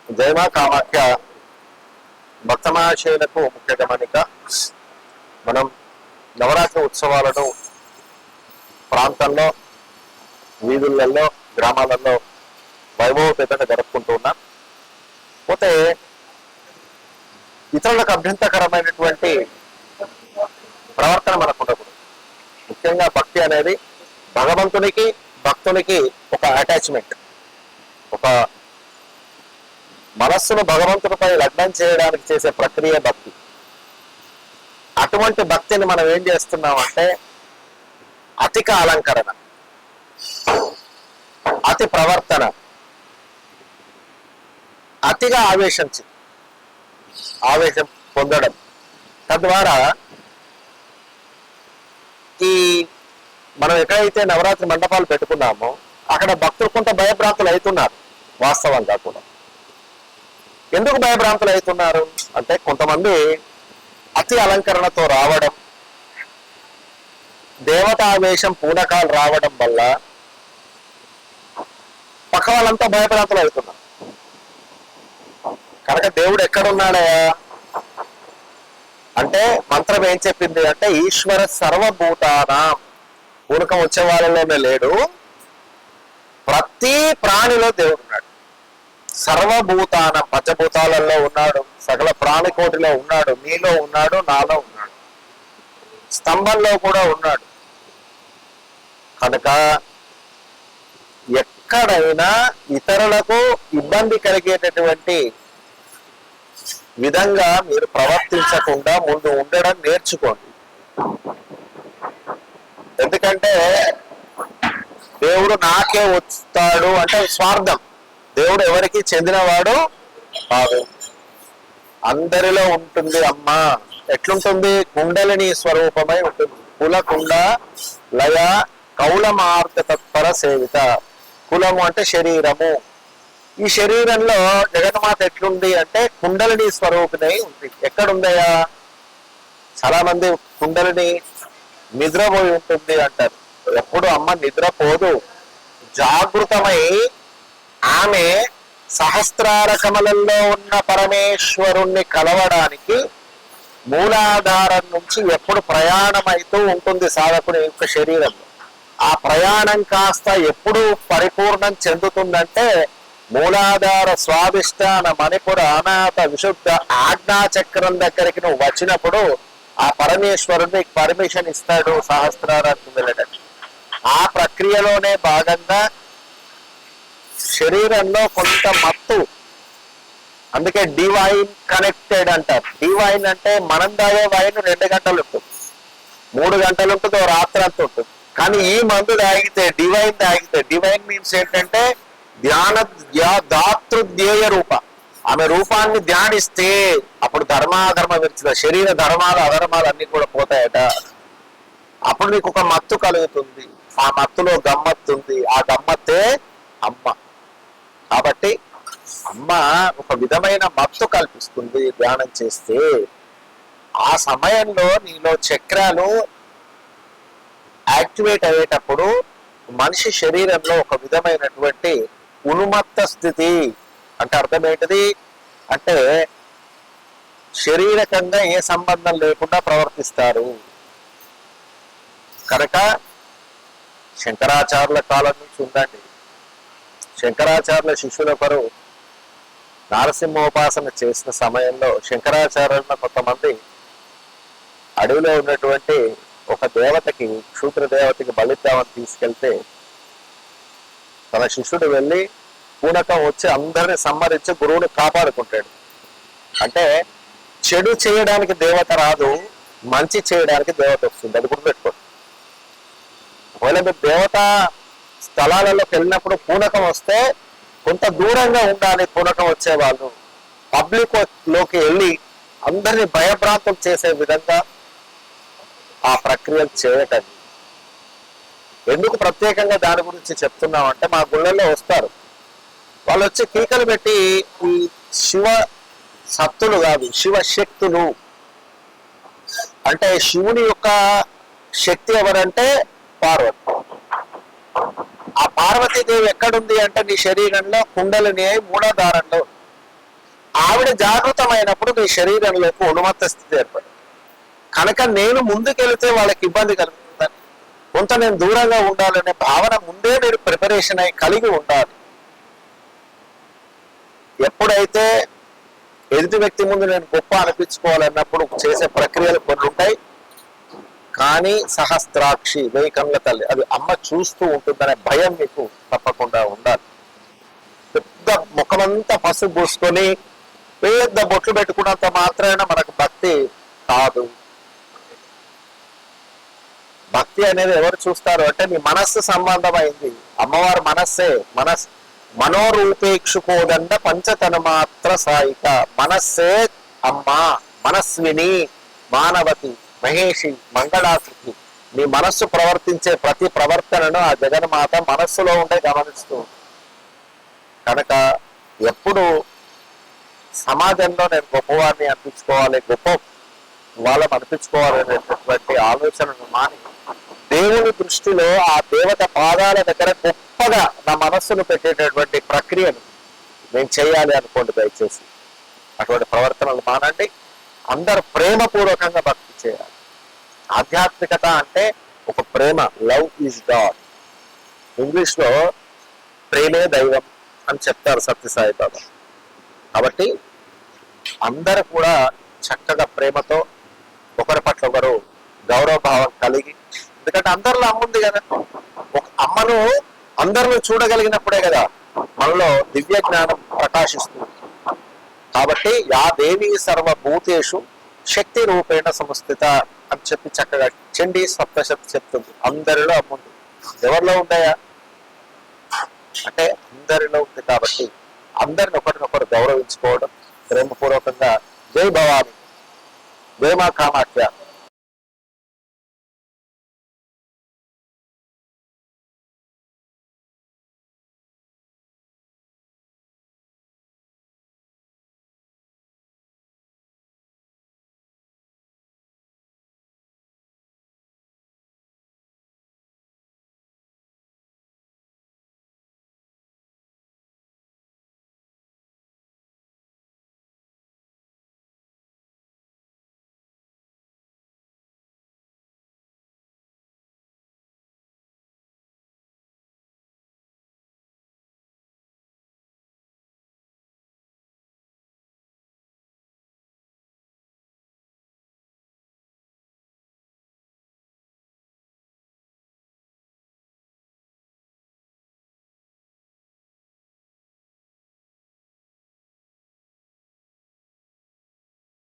జయమా కామాఖ్య భక్త మహాశయులకు ముఖ్య గమనిక. మనం నవరాత్రి ఉత్సవాలను ప్రాంతంలో, వీధులలో, గ్రామాలలో వైభవపేతంగా జరుపుకుంటూ ఉన్నాం. పోతే ఇతరులకు అభ్యంతరకరమైనటువంటి ప్రవర్తన మనకు ఉండకూడదు. ముఖ్యంగా భక్తి అనేది భగవంతునికి, భక్తునికి ఒక అటాచ్మెంట్, ఒక మనస్సును భగవంతునిపై లగ్నం చేయడానికి చేసే ప్రక్రియ భక్తి. అటువంటి భక్తిని మనం ఏం చేస్తున్నామంటే అధిక అలంకరణ, అతి ప్రవర్తన, అతిగా ఆవేశం పొందడం, తద్వారా ఈ మనం ఎక్కడైతే నవరాత్రి మండపాలు పెట్టుకున్నామో అక్కడ భక్తులు కొంత భయభ్రాంతులు అవుతున్నారు. వాస్తవంగా కూడా ఎందుకు భయభ్రాంతులు అవుతున్నారు అంటే, కొంతమంది అతి అలంకరణతో రావడం, దేవతావేశం పూనకాలు రావడం వల్ల పక్క వాళ్ళంతా భయభ్రాంతులు అవుతున్నారు. కనుక దేవుడు ఎక్కడున్నాడయా అంటే మంత్రం ఏం చెప్పింది అంటే, ఈశ్వర సర్వభూతానాం. పూనకం వచ్చే వాళ్ళలోనే లేడు, ప్రతి ప్రాణిలో దేవుడు ఉన్నాడు. సర్వభూతానం, పంచభూతాలలో ఉన్నాడు, సకల ప్రాణికోటిలో ఉన్నాడు, నీలో ఉన్నాడు, నాలో ఉన్నాడు, స్తంభంలో కూడా ఉన్నాడు. కనుక ఎక్కడైనా ఇతరులకు ఇబ్బంది కలిగేటటువంటి విధంగా మీరు ప్రవర్తించకుండా ముందు ఉండడం నేర్చుకోండి. ఎందుకంటే దేవుడు నాకే వస్తాడు అంటే స్వార్థం. దేవుడు ఎవరికి చెందినవాడు కాదు, అందరిలో ఉంటుంది. అమ్మ ఎట్లుంటుంది? కుండలిని స్వరూపమై ఉంటుంది. కులకుండ లయ కౌలమార్గ తత్పర సేవిత. కులము అంటే శరీరము. ఈ శరీరంలో జగన్మాత ఎట్లుంది అంటే కుండలిని స్వరూపిణై ఉంది. ఎక్కడుందయా? చాలా మంది కుండలిని నిద్రపోయి ఉంటుంది అంటారు. ఎప్పుడు అమ్మ నిద్రపోదు. జాగృతమై ఆమె సహస్రార కమలంలో ఉన్న పరమేశ్వరుణ్ణి కలవడానికి మూలాధారం నుంచి ఎప్పుడు ప్రయాణం అవుతూ ఉంటుంది సాధకుని యొక్క శరీరంలో. ఆ ప్రయాణం కాస్త ఎప్పుడు పరిపూర్ణం చెందుతుందంటే మూలాధార స్వాదిష్టాన మణిపుర అనాథ విశుద్ధ ఆజ్ఞాచక్రం దగ్గరికి నువ్వు వచ్చినప్పుడు ఆ పరమేశ్వరుడు పర్మిషన్ ఇస్తాడు సహస్రారానికి వెళ్ళడానికి. ఆ ప్రక్రియలోనే భాగంగా శరీరంలో కొంత మత్తు, అందుకే డివైన్ కనెక్టెడ్ అంటారు. డివైన్ అంటే మనం తాగే వైన్ 2 గంటలు ఉంటుంది, 3 గంటలు ఉంటుంది, రాత్రి అంతా ఉంటుంది. కానీ ఈ మందు తాగితే, డివైన్ మీన్స్ ఏంటంటే దాతృధ్యేయ రూప. ఆమె రూపాన్ని ధ్యానిస్తే అప్పుడు ధర్మాధర్మ విరుచిత, శరీర ధర్మాలు అధర్మాలు అన్ని కూడా పోతాయట. అప్పుడు నీకు ఒక మత్తు కలుగుతుంది. ఆ మత్తులో గమ్మత్తుంది. ఆ గమ్మత్తే అమ్మ. కాబట్టి అమ్మ ఒక విధమైన మత్తు కల్పిస్తుంది ధ్యానం చేస్తే. ఆ సమయంలో నీలో చక్రాలు యాక్టివేట్ అయ్యేటప్పుడు మనిషి శరీరంలో ఒక విధమైనటువంటి ఉన్మత్త స్థితి అంటే అర్థం ఏంటిది అంటే శారీరకంగా ఏ సంబంధం లేకుండా ప్రవర్తిస్తారు. కనుక శంకరాచార్యుల కాలం నుంచి ఉందండి. శంకరాచార్యుల శిష్యుల ఒకరు నారసింహోపాసన చేసిన సమయంలో శంకరాచార్యులను కొంతమంది అడవిలో ఉన్నటువంటి ఒక దేవతకి, క్షూద్ర దేవతకి బలిద్దామని తీసుకెళ్తే తన శిష్యుడు వెళ్ళి పూనకం వచ్చి అందరిని సమ్మరించి గురువుని కాపాడుకుంటాడు. అంటే చెడు చేయడానికి దేవత రాదు, మంచి చేయడానికి దేవత వస్తుంది. అది గుర్తుపెట్టుకోండి. ఒకవేళ మీరు దేవతా స్థలాలలోకి వెళ్ళినప్పుడు పూనకం వస్తే కొంత దూరంగా ఉండాలి. పూనకం వచ్చేవాళ్ళు పబ్లిక్ లోకి వెళ్ళి అందరినీ భయభ్రాంతం చేసే విధంగా ఆ ప్రక్రియలు చేయటం. ఎందుకు ప్రత్యేకంగా దాని గురించి చెప్తున్నామంటే, మా గుళ్ళల్లో వస్తారు వాళ్ళు, వచ్చి కీకలు పెట్టి ఈ శివ సత్తులు కాదు, శివశక్తులు అంటే శివుని యొక్క శక్తి ఎవరంటే పార్వతి. ఆ పార్వతీదేవి ఎక్కడుంది అంటే నీ శరీరంలో కుండలిని మూలాధారంలో. ఆవిడ జాగృతమైనప్పుడు నీ శరీరంలోకి ఉన్మత్త స్థితి ఏర్పడింది కనుక నేను ముందుకెళ్తే వాళ్ళకి ఇబ్బంది కలుగుతుందని కొంత నేను దూరంగా ఉండాలనే భావన ముందే మీరు ప్రిపరేషన్ అయి కలిగి ఉండాలి. ఎప్పుడైతే ఎదుటి వ్యక్తి ముందు నేను గొప్ప అనిపించుకోవాలన్నప్పుడు చేసే ప్రక్రియలు కొన్ని ఉంటాయి. కానీ సహస్రాక్షి, 1000 కళ్ళ తల్లి, అది అమ్మ చూస్తూ ఉంటుందనే భయం మీకు తప్పకుండా ఉండాలి. పెద్ద ముఖమంతా పసుపు పూసుకొని పెద్ద బొట్లు పెట్టుకున్నంత మాత్రాన మనకు భక్తి కాదు. భక్తి అనేది ఎవరు చూస్తారు అంటే నీ మనస్సు సంబంధమైంది. అమ్మవారి మనస్సే మనోరూపేక్షుకోదండ పంచతన మాత్ర సాయిక. మనస్సే అమ్మ, మనస్విని, మానవతి, మహేషి, మంగళాకృతి. నీ మనస్సు ప్రవర్తించే ప్రతి ప్రవర్తనను ఆ జగన్మాత మనస్సులో ఉండే గమనిస్తూ. కనుక ఎప్పుడు సమాజంలో నేను గొప్పవారిని అనిపించుకోవాలి, గొప్ప వాళ్ళని అనిపించుకోవాలనేటటువంటి ఆలోచనను మాని దేవుని దృష్టిలో ఆ దేవత పాదాల దగ్గర గొప్పగా నా మనస్సును పెట్టేటటువంటి ప్రక్రియను నేను చేయాలి అనుకోండి. దయచేసి అటువంటి ప్రవర్తనలు మానండి. అందరు ప్రేమపూర్వకంగా భక్తి చేయాలి. ఆధ్యాత్మికత అంటే ఒక ప్రేమ, లవ్ ఈజ్ గాడ్. ఇంగ్లీష్లో ప్రేమే దైవం అని చెప్తారు సత్యసాయి బాబా. కాబట్టి అందరూ కూడా చక్కగా ప్రేమతో ఒకరి పట్ల ఒకరు గౌరవ భావం కలిగి, ఎందుకంటే అందరిలో అమ్మ ఉంది కదా. ఒక అమ్మను అందరిలో చూడగలిగినప్పుడే కదా మనలో దివ్య జ్ఞానం ప్రకాశిస్తుంది. కాబట్టి యా దేవి సర్వభూతేషు శక్తి రూపేణ సంస్థిత అని చెప్పి చక్కగా చండీ సప్తశతి చెప్తుంది. అందరిలో అమ్ముంది. ఎవరిలో ఉంటాయా అంటే అందరిలో ఉంది. కాబట్టి అందరిని ఒకరినొకరు గౌరవించుకోవడం, ప్రేమపూర్వకంగా జై భవాని, జై మా కామాఖ్య,